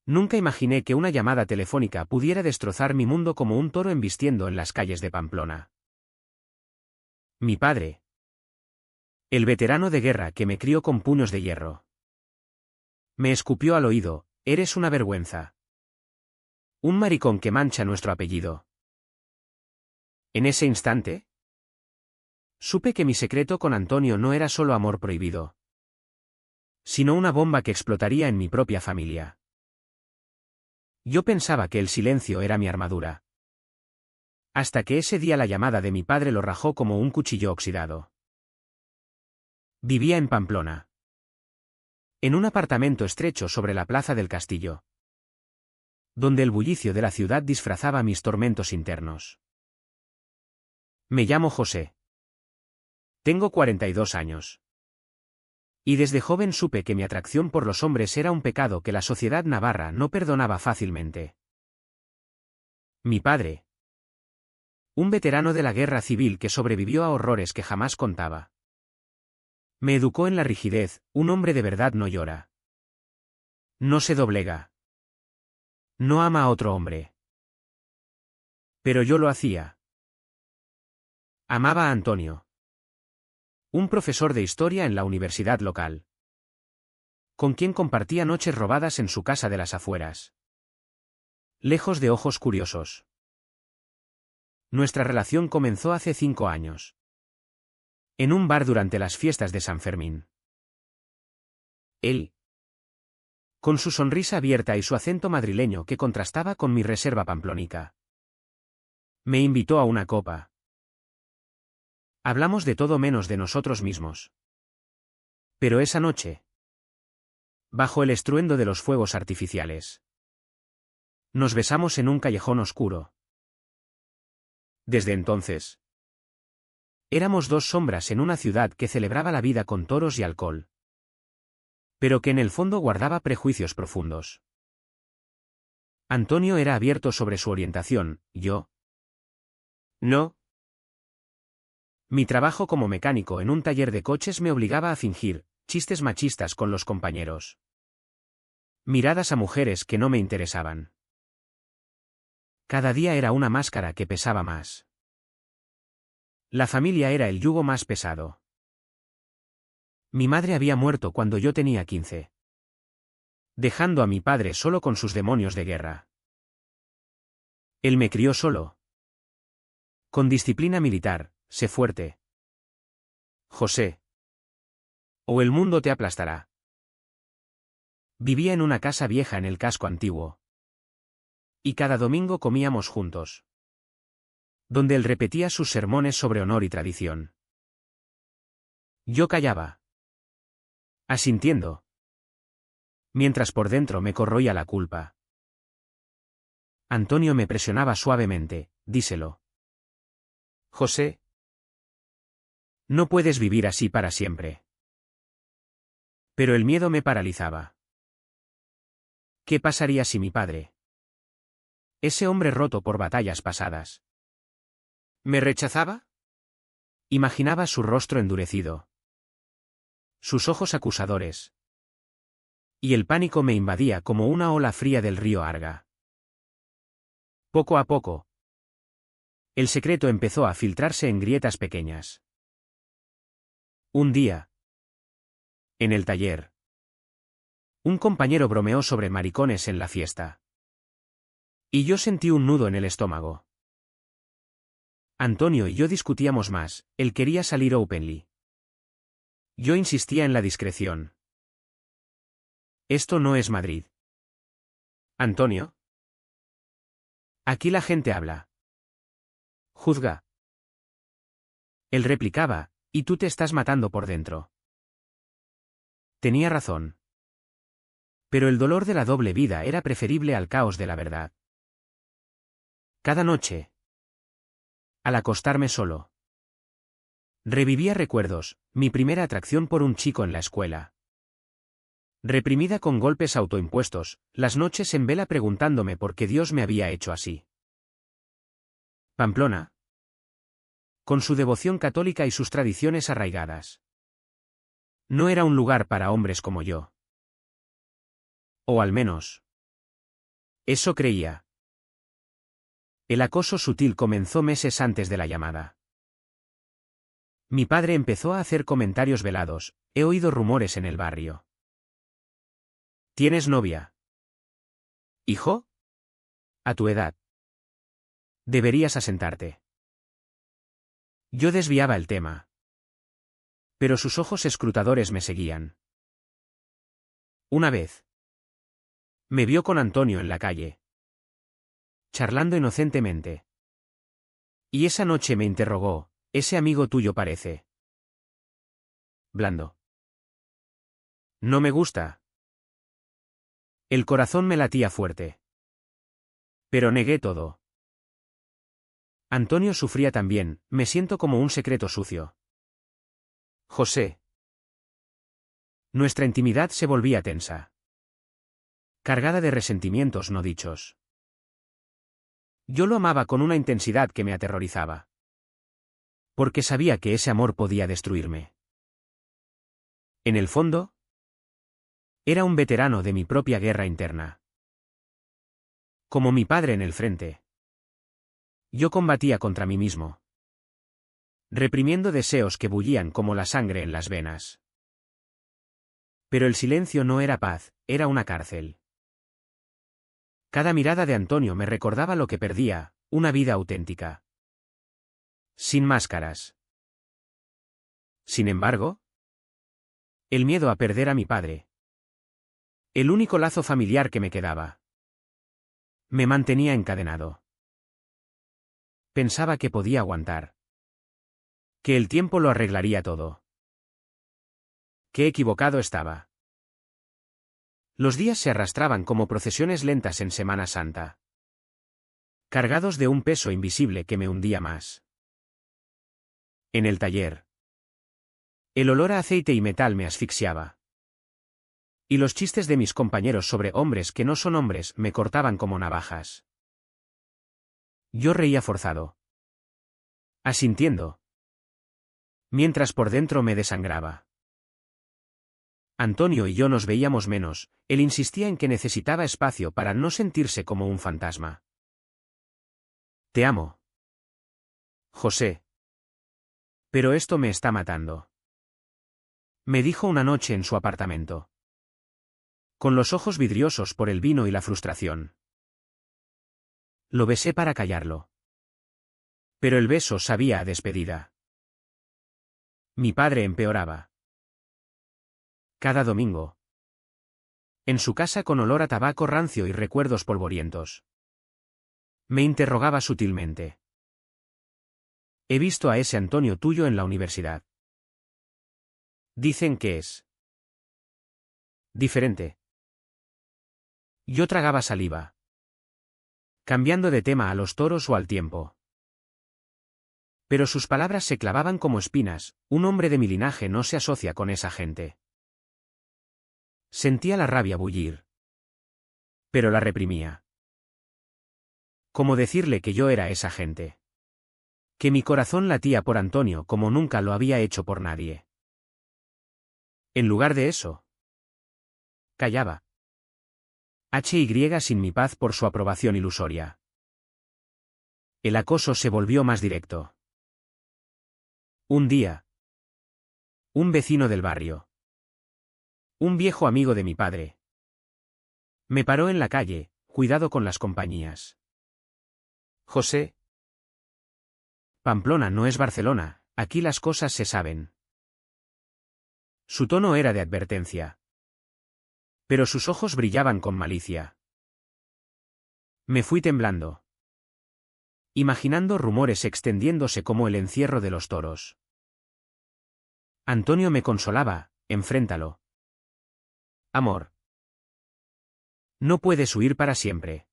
Nunca imaginé que una llamada telefónica pudiera destrozar mi mundo como un toro embistiendo en las calles de Pamplona. Mi padre. El veterano de guerra que me crió con puños de hierro. Me escupió al oído: eres una vergüenza. Un maricón que mancha nuestro apellido. En ese instante, supe que mi secreto con Antonio no era solo amor prohibido, sino una bomba que explotaría en mi propia familia. Yo pensaba que el silencio era mi armadura. Hasta que ese día la llamada de mi padre lo rajó como un cuchillo oxidado. Vivía en Pamplona. En un apartamento estrecho sobre la plaza del castillo, donde el bullicio de la ciudad disfrazaba mis tormentos internos. Me llamo José. Tengo 42 años. Y desde joven supe que mi atracción por los hombres era un pecado que la sociedad navarra no perdonaba fácilmente. Mi padre. Un veterano de la guerra civil que sobrevivió a horrores que jamás contaba. Me educó en la rigidez: un hombre de verdad no llora. No se doblega. No ama a otro hombre. Pero yo lo hacía. Amaba a Antonio. Un profesor de historia en la universidad local, con quien compartía noches robadas en su casa de las afueras, lejos de ojos curiosos. Nuestra relación comenzó hace 5 años. En un bar durante las fiestas de San Fermín. Él, con su sonrisa abierta y su acento madrileño que contrastaba con mi reserva pamplónica, me invitó a una copa. Hablamos de todo menos de nosotros mismos. Pero esa noche, bajo el estruendo de los fuegos artificiales, nos besamos en un callejón oscuro. Desde entonces, éramos dos sombras en una ciudad que celebraba la vida con toros y alcohol, pero que en el fondo guardaba prejuicios profundos. Antonio era abierto sobre su orientación, yo no. Mi trabajo como mecánico en un taller de coches me obligaba a fingir chistes machistas con los compañeros. Miradas a mujeres que no me interesaban. Cada día era una máscara que pesaba más. La familia era el yugo más pesado. Mi madre había muerto cuando yo tenía 15. Dejando a mi padre solo con sus demonios de guerra. Él me crió solo. Con disciplina militar: sé fuerte, José, o el mundo te aplastará. Vivía en una casa vieja en el casco antiguo. Y cada domingo comíamos juntos, donde él repetía sus sermones sobre honor y tradición. Yo callaba, asintiendo, mientras por dentro me corroía la culpa. Antonio me presionaba suavemente: díselo, José. No puedes vivir así para siempre. Pero el miedo me paralizaba. ¿Qué pasaría si mi padre, ese hombre roto por batallas pasadas, me rechazaba? Imaginaba su rostro endurecido, sus ojos acusadores. Y el pánico me invadía como una ola fría del río Arga. Poco a poco, el secreto empezó a filtrarse en grietas pequeñas. Un día, en el taller, un compañero bromeó sobre maricones en la fiesta. Y yo sentí un nudo en el estómago. Antonio y yo discutíamos más: él quería salir openly. Yo insistía en la discreción. Esto no es Madrid, Antonio. Aquí la gente habla. Juzga. Él replicaba: y tú te estás matando por dentro. Tenía razón. Pero el dolor de la doble vida era preferible al caos de la verdad. Cada noche, al acostarme solo, revivía recuerdos: mi primera atracción por un chico en la escuela, reprimida con golpes autoimpuestos, las noches en vela preguntándome por qué Dios me había hecho así. Pamplona, con su devoción católica y sus tradiciones arraigadas, no era un lugar para hombres como yo. O al menos, Eso creía. El acoso sutil comenzó meses antes de la llamada. Mi padre empezó a hacer comentarios velados. He oído rumores en el barrio. ¿Tienes novia? ¿Hijo? A tu edad. Deberías asentarte. Yo desviaba el tema. Pero sus ojos escrutadores me seguían. Una vez. Me vio con Antonio en la calle. Charlando inocentemente. Y esa noche me interrogó, ese amigo tuyo parece blando. No me gusta. El corazón me latía fuerte. Pero negué todo. Antonio sufría también, me siento como un secreto sucio. José. Nuestra intimidad se volvía tensa. Cargada de resentimientos no dichos. Yo lo amaba con una intensidad que me aterrorizaba. Porque sabía que ese amor podía destruirme. En el fondo, era un veterano de mi propia guerra interna. Como mi padre en el frente. Yo combatía contra mí mismo. Reprimiendo deseos que bullían como la sangre en las venas. Pero el silencio no era paz, era una cárcel. Cada mirada de Antonio me recordaba lo que perdía, una vida auténtica. Sin máscaras. Sin embargo, el miedo a perder a mi padre. El único lazo familiar que me quedaba. Me mantenía encadenado. Pensaba que podía aguantar. Que el tiempo lo arreglaría todo. Qué equivocado estaba. Los días se arrastraban como procesiones lentas en Semana Santa. Cargados de un peso invisible que me hundía más. En el taller. El olor a aceite y metal me asfixiaba. Y los chistes de mis compañeros sobre hombres que no son hombres me cortaban como navajas. Yo reía forzado. Asintiendo. Mientras por dentro me desangraba. Antonio y yo nos veíamos menos, él insistía en que necesitaba espacio para no sentirse como un fantasma. Te amo. José. Pero esto me está matando. Me dijo una noche en su apartamento. Con los ojos vidriosos por el vino y la frustración. Lo besé para callarlo. Pero el beso sabía a despedida. Mi padre empeoraba. Cada domingo. En su casa con olor a tabaco rancio y recuerdos polvorientos. Me interrogaba sutilmente. He visto a ese Antonio tuyo en la universidad. Dicen que es diferente. Yo tragaba saliva. Cambiando de tema a los toros o al tiempo. Pero sus palabras se clavaban como espinas, un hombre de mi linaje no se asocia con esa gente. Sentía la rabia bullir. Pero la reprimía. ¿Cómo decirle que yo era esa gente? Que mi corazón latía por Antonio como nunca lo había hecho por nadie. En lugar de eso, callaba. HY sin mi paz por su aprobación ilusoria. El acoso se volvió más directo. Un día. Un vecino del barrio. Un viejo amigo de mi padre. Me paró en la calle, cuidado con las compañías. José. Pamplona no es Barcelona, aquí las cosas se saben. Su tono era de advertencia. Pero sus ojos brillaban con malicia. Me fui temblando. Imaginando rumores extendiéndose como el encierro de los toros. Antonio me consolaba, enfréntalo. Amor. No puedes huir para siempre.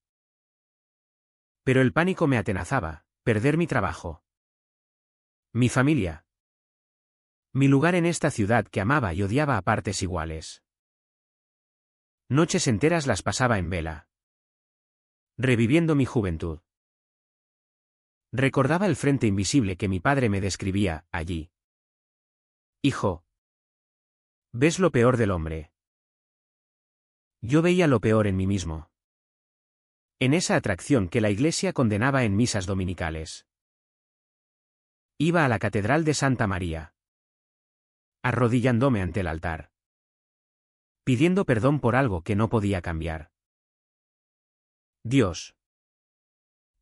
Pero el pánico me atenazaba, perder mi trabajo. Mi familia. Mi lugar en esta ciudad que amaba y odiaba a partes iguales. Noches enteras las pasaba en vela. Reviviendo mi juventud. Recordaba el frente invisible que mi padre me describía, allí. Hijo. ¿Ves lo peor del hombre? Yo veía lo peor en mí mismo. En esa atracción que la Iglesia condenaba en misas dominicales. Iba a la Catedral de Santa María, arrodillándome ante el altar, pidiendo perdón por algo que no podía cambiar. Dios,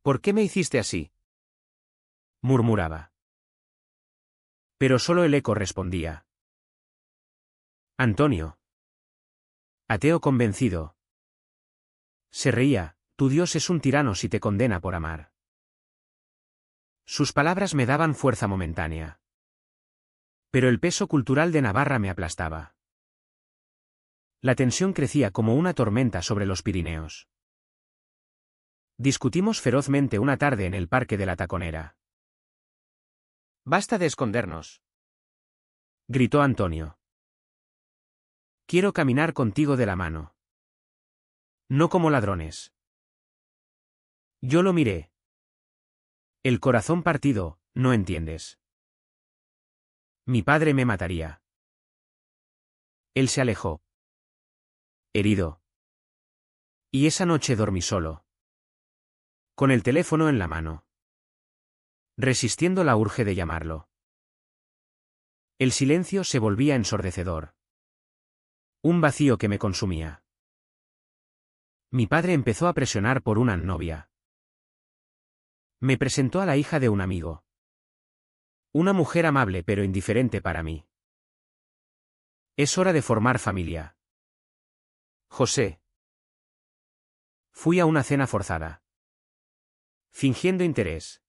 ¿por qué me hiciste así?, murmuraba. Pero solo el eco respondía. Antonio. Ateo convencido. Se reía, tu Dios es un tirano si te condena por amar. Sus palabras me daban fuerza momentánea. Pero el peso cultural de Navarra me aplastaba. La tensión crecía como una tormenta sobre los Pirineos. Discutimos ferozmente una tarde en el Parque de la Taconera. Basta de escondernos, gritó Antonio. Quiero caminar contigo de la mano. No como ladrones. Yo lo miré. El corazón partido, no entiendes. Mi padre me mataría. Él se alejó. Herido. Y esa noche dormí solo, con el teléfono en la mano, resistiendo la urge de llamarlo. El silencio se volvía ensordecedor. Un vacío que me consumía. Mi padre empezó a presionar por una novia. Me presentó a la hija de un amigo. Una mujer amable pero indiferente para mí. Es hora de formar familia. José. Fui a una cena forzada, fingiendo interés,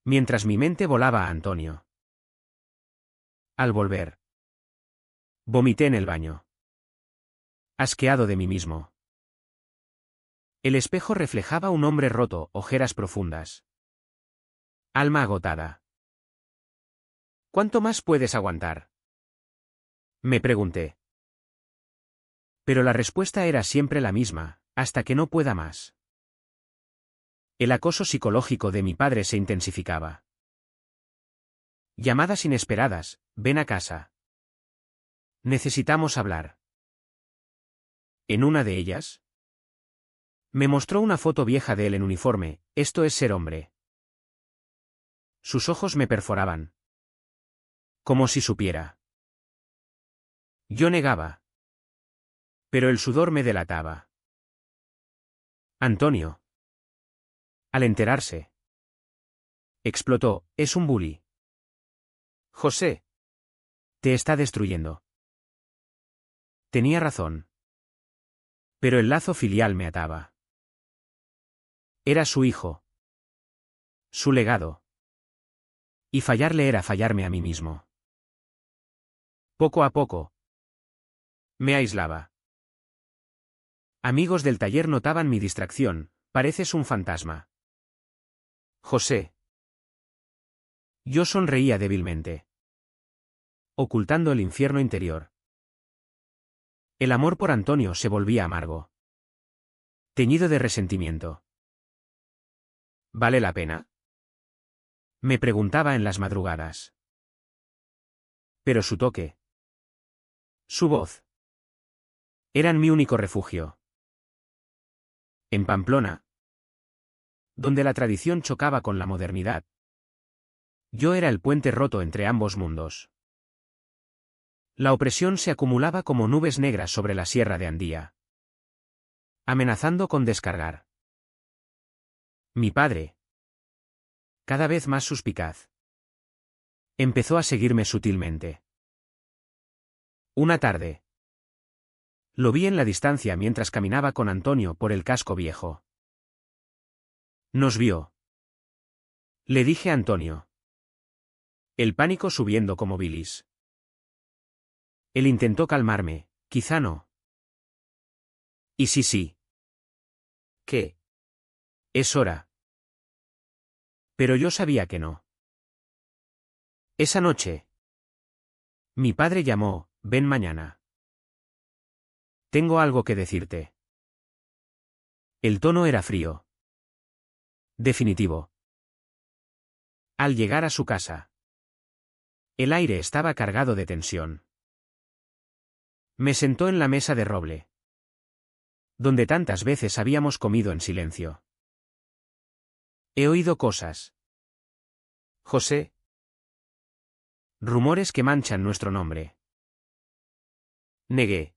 mientras mi mente volaba a Antonio. Al volver, vomité en el baño. Asqueado de mí mismo. El espejo reflejaba un hombre roto, ojeras profundas. Alma agotada. ¿Cuánto más puedes aguantar?, me pregunté. Pero la respuesta era siempre la misma, hasta que no pueda más. El acoso psicológico de mi padre se intensificaba. Llamadas inesperadas, ven a casa. Necesitamos hablar. En una de ellas, me mostró una foto vieja de él en uniforme, esto es ser hombre. Sus ojos me perforaban. Como si supiera. Yo negaba. Pero el sudor me delataba. Antonio. Al enterarse, explotó, es un bully. José. Te está destruyendo. Tenía razón. Pero el lazo filial me ataba. Era su hijo. Su legado. Y fallarle era fallarme a mí mismo. Poco a poco, me aislaba. Amigos del taller notaban mi distracción, pareces un fantasma. José. Yo sonreía débilmente, ocultando el infierno interior. El amor por Antonio se volvía amargo, teñido de resentimiento. ¿Vale la pena?, me preguntaba en las madrugadas. Pero su toque, su voz, eran mi único refugio. En Pamplona, donde la tradición chocaba con la modernidad, yo era el puente roto entre ambos mundos. La opresión se acumulaba como nubes negras sobre la sierra de Andía, amenazando con descargar. Mi padre, cada vez más suspicaz, empezó a seguirme sutilmente. Una tarde, lo vi en la distancia mientras caminaba con Antonio por el casco viejo. Nos vio. Le dije a Antonio. El pánico subiendo como bilis. Él intentó calmarme, quizá no. ¿Y sí? ¿Qué? Es hora. Pero yo sabía que no. Esa noche, mi padre llamó, ven mañana. Tengo algo que decirte. El tono era frío. Definitivo. Al llegar a su casa, el aire estaba cargado de tensión. Me sentó en la mesa de roble. Donde tantas veces habíamos comido en silencio. He oído cosas. José. Rumores que manchan nuestro nombre. Negué.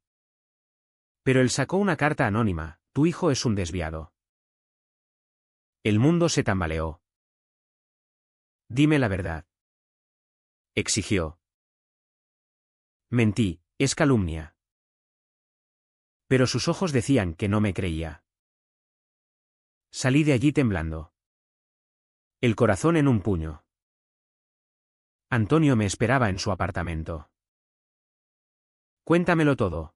Pero él sacó una carta anónima: tu hijo es un desviado. El mundo se tambaleó. Dime la verdad. Exigió. Mentí, es calumnia. Pero sus ojos decían que no me creía. Salí de allí temblando. El corazón en un puño. Antonio me esperaba en su apartamento. Cuéntamelo todo.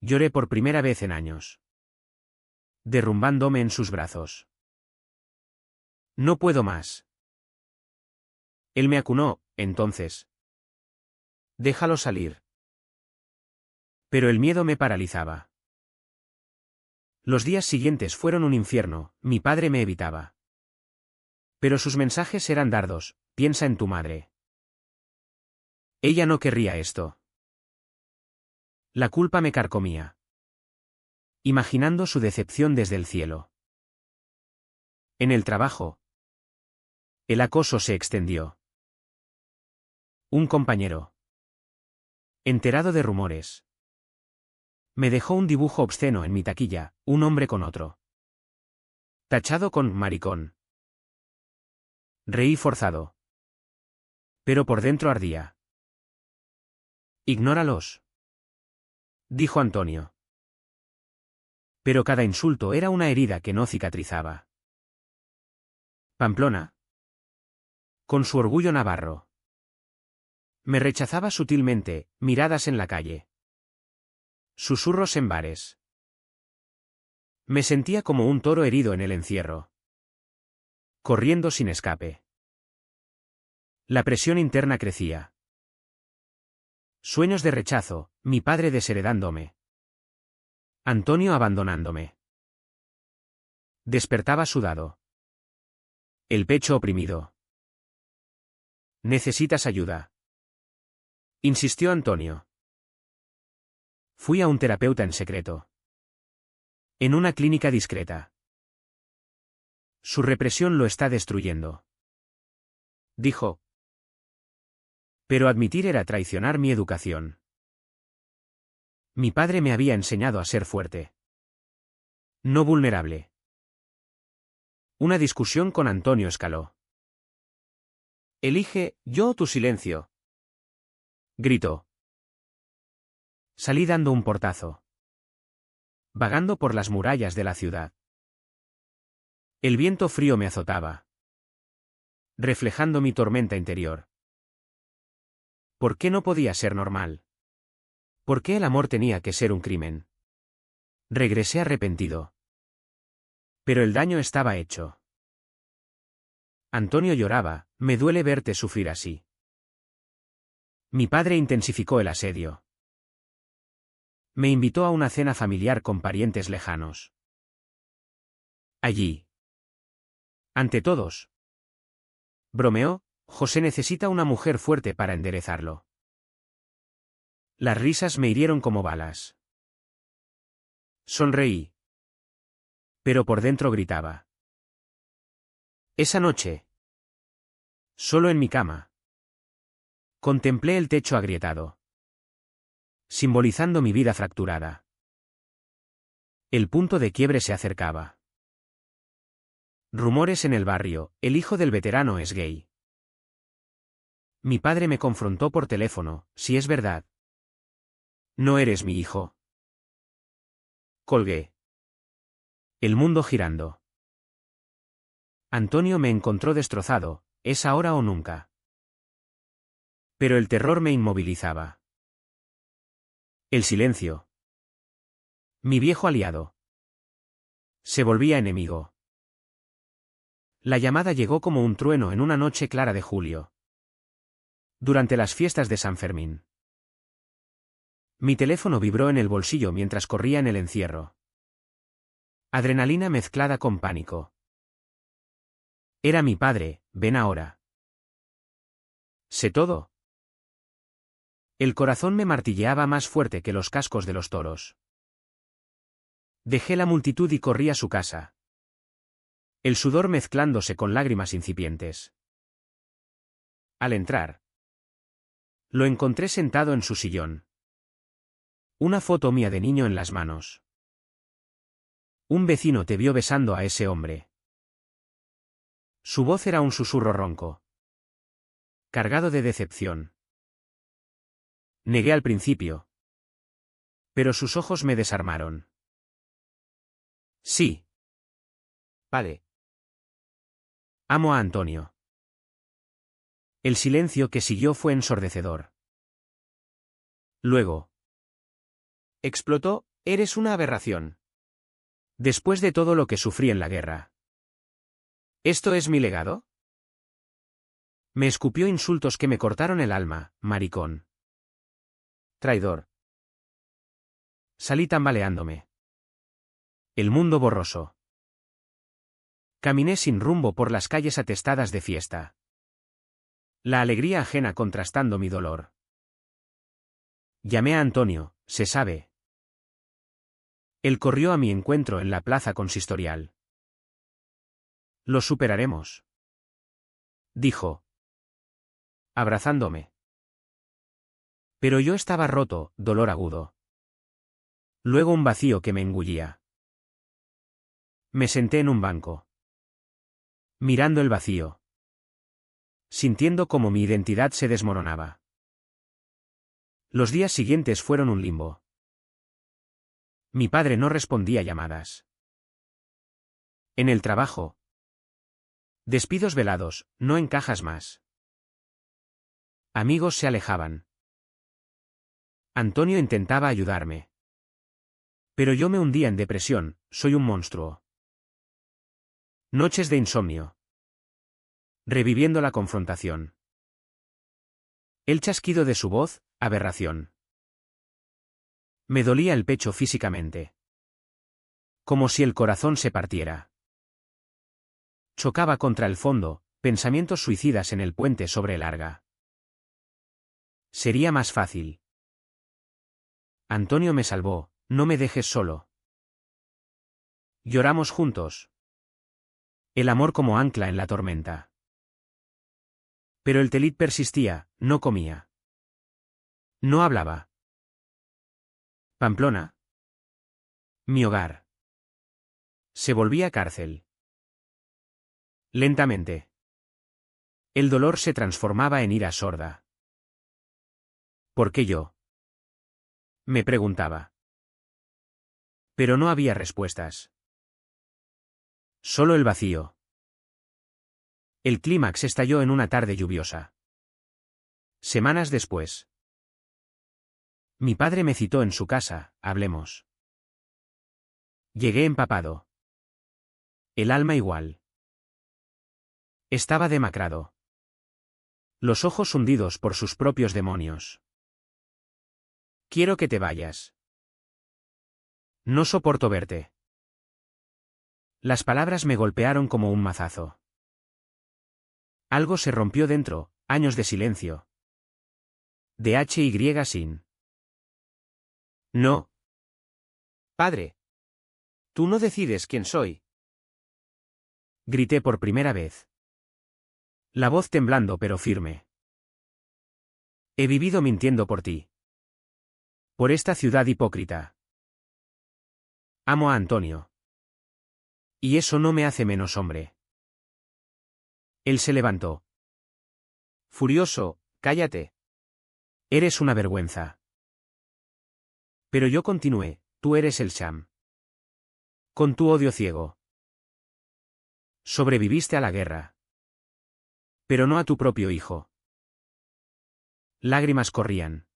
Lloré por primera vez en años. Derrumbándome en sus brazos. No puedo más. Él me acunó, entonces. Déjalo salir. Pero el miedo me paralizaba. Los días siguientes fueron un infierno, mi padre me evitaba. Pero sus mensajes eran dardos: piensa en tu madre. Ella no querría esto. La culpa me carcomía. Imaginando su decepción desde el cielo. En el trabajo. El acoso se extendió. Un compañero, enterado de rumores, me dejó un dibujo obsceno en mi taquilla: un hombre con otro. Tachado con maricón. Reí forzado. Pero por dentro ardía. Ignóralos, dijo Antonio. Pero cada insulto era una herida que no cicatrizaba. Pamplona, con su orgullo navarro, me rechazaba sutilmente: miradas en la calle, susurros en bares. Me sentía como un toro herido en el encierro, corriendo sin escape. La presión interna crecía. Sueños de rechazo: mi padre desheredándome, Antonio abandonándome. Despertaba sudado. El pecho oprimido. ¿Necesitas ayuda?, insistió Antonio. Fui a un terapeuta en secreto. En una clínica discreta. Su represión lo está destruyendo, dijo. Pero admitir era traicionar mi educación. Mi padre me había enseñado a ser fuerte, no vulnerable. Una discusión con Antonio escaló. Elige, yo o tu silencio, gritó. Salí dando un portazo. Vagando por las murallas de la ciudad. El viento frío me azotaba, reflejando mi tormenta interior. ¿Por qué no podía ser normal? ¿Por qué el amor tenía que ser un crimen? Regresé arrepentido. Pero el daño estaba hecho. Antonio lloraba: me duele verte sufrir así. Mi padre intensificó el asedio. Me invitó a una cena familiar con parientes lejanos. Allí, ante todos, bromeó: José necesita una mujer fuerte para enderezarlo. Las risas me hirieron como balas. Sonreí. Pero por dentro gritaba. Esa noche, solo en mi cama, contemplé el techo agrietado, simbolizando mi vida fracturada. El punto de quiebre se acercaba. Rumores en el barrio: el hijo del veterano es gay. Mi padre me confrontó por teléfono: si es verdad. No eres mi hijo. Colgué. El mundo girando. Antonio me encontró destrozado: es ahora o nunca. Pero el terror me inmovilizaba. El silencio. Mi viejo aliado. Se volvía enemigo. La llamada llegó como un trueno en una noche clara de julio. Durante las fiestas de San Fermín. Mi teléfono vibró en el bolsillo mientras corría en el encierro. Adrenalina mezclada con pánico. Era mi padre: ven ahora. ¿Sé todo? El corazón me martilleaba más fuerte que los cascos de los toros. Dejé la multitud y corrí a su casa. El sudor mezclándose con lágrimas incipientes. Al entrar, lo encontré sentado en su sillón. Una foto mía de niño en las manos. Un vecino te vio besando a ese hombre. Su voz era un susurro ronco, cargado de decepción. Negué al principio, pero sus ojos me desarmaron. Sí. Padre. Amo a Antonio. El silencio que siguió fue ensordecedor. Luego. Explotó, eres una aberración. Después de todo lo que sufrí en la guerra. ¿Esto es mi legado? Me escupió insultos que me cortaron el alma, maricón. Traidor. Salí tambaleándome. El mundo borroso. Caminé sin rumbo por las calles atestadas de fiesta. La alegría ajena contrastando mi dolor. Llamé a Antonio, se sabe. Él corrió a mi encuentro en la plaza consistorial. Lo superaremos, dijo, abrazándome. Pero yo estaba roto, dolor agudo. Luego un vacío que me engullía. Me senté en un banco, mirando el vacío, sintiendo cómo mi identidad se desmoronaba. Los días siguientes fueron un limbo. Mi padre no respondía llamadas. En el trabajo. Despidos velados, no encajas más. Amigos se alejaban. Antonio intentaba ayudarme. Pero yo me hundía en depresión, soy un monstruo. Noches de insomnio. Reviviendo la confrontación. El chasquido de su voz, aberración. Me dolía el pecho físicamente. Como si el corazón se partiera. Chocaba contra el fondo, pensamientos suicidas en el puente sobre el Arga. Sería más fácil. Antonio me salvó, no me dejes solo. Lloramos juntos. El amor como ancla en la tormenta. Pero el Telit persistía, no comía. No hablaba. Pamplona. Mi hogar. Se volvía cárcel. Lentamente. El dolor se transformaba en ira sorda. ¿Por qué yo? Me preguntaba. Pero no había respuestas. Solo el vacío. El clímax estalló en una tarde lluviosa. Semanas después. Mi padre me citó en su casa, hablemos. Llegué empapado. El alma igual. Estaba demacrado. Los ojos hundidos por sus propios demonios. Quiero que te vayas. No soporto verte. Las palabras me golpearon como un mazazo. Algo se rompió dentro, años de silencio. De HY sin. No. Padre. Tú no decides quién soy. Grité por primera vez. La voz temblando pero firme. He vivido mintiendo por ti. Por esta ciudad hipócrita. Amo a Antonio. Y eso no me hace menos hombre. Él se levantó. Furioso, cállate. Eres una vergüenza. Pero yo continué, tú eres el Sham. Con tu odio ciego. Sobreviviste a la guerra. Pero no a tu propio hijo. Lágrimas corrían.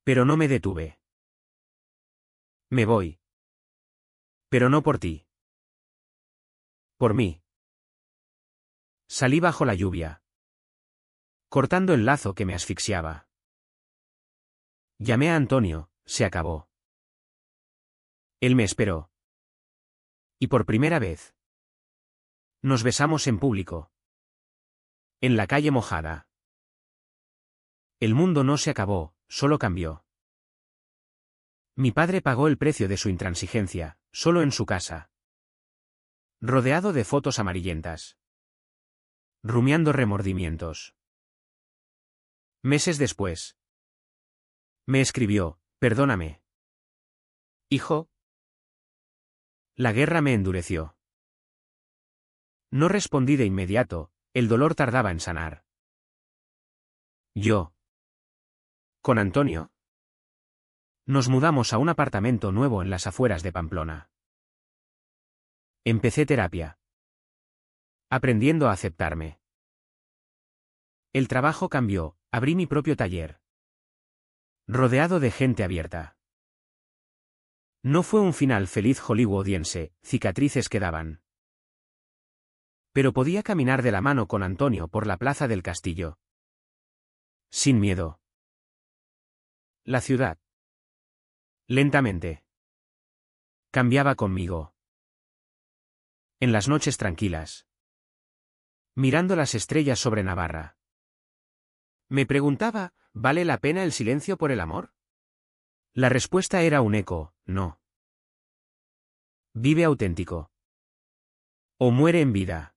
Pero no me detuve. Me voy. Pero no por ti. Por mí. Salí bajo la lluvia. Cortando el lazo que me asfixiaba. Llamé a Antonio, se acabó. Él me esperó. Y por primera vez. Nos besamos en público. En la calle mojada. El mundo no se acabó, solo cambió. Mi padre pagó el precio de su intransigencia, solo en su casa. Rodeado de fotos amarillentas. Rumiando remordimientos. Meses después. Me escribió, perdóname. Hijo. La guerra me endureció. No respondí de inmediato, el dolor tardaba en sanar. Yo. Con Antonio. Nos mudamos a un apartamento nuevo en las afueras de Pamplona. Empecé terapia. Aprendiendo a aceptarme. El trabajo cambió, abrí mi propio taller. Rodeado de gente abierta. No fue un final feliz hollywoodiense, cicatrices quedaban. Pero podía caminar de la mano con Antonio por la plaza del castillo. Sin miedo. La ciudad. Lentamente. Cambiaba conmigo. En las noches tranquilas. Mirando las estrellas sobre Navarra. Me preguntaba, ¿vale la pena el silencio por el amor? La respuesta era un eco, no. Vive auténtico. O muere en vida.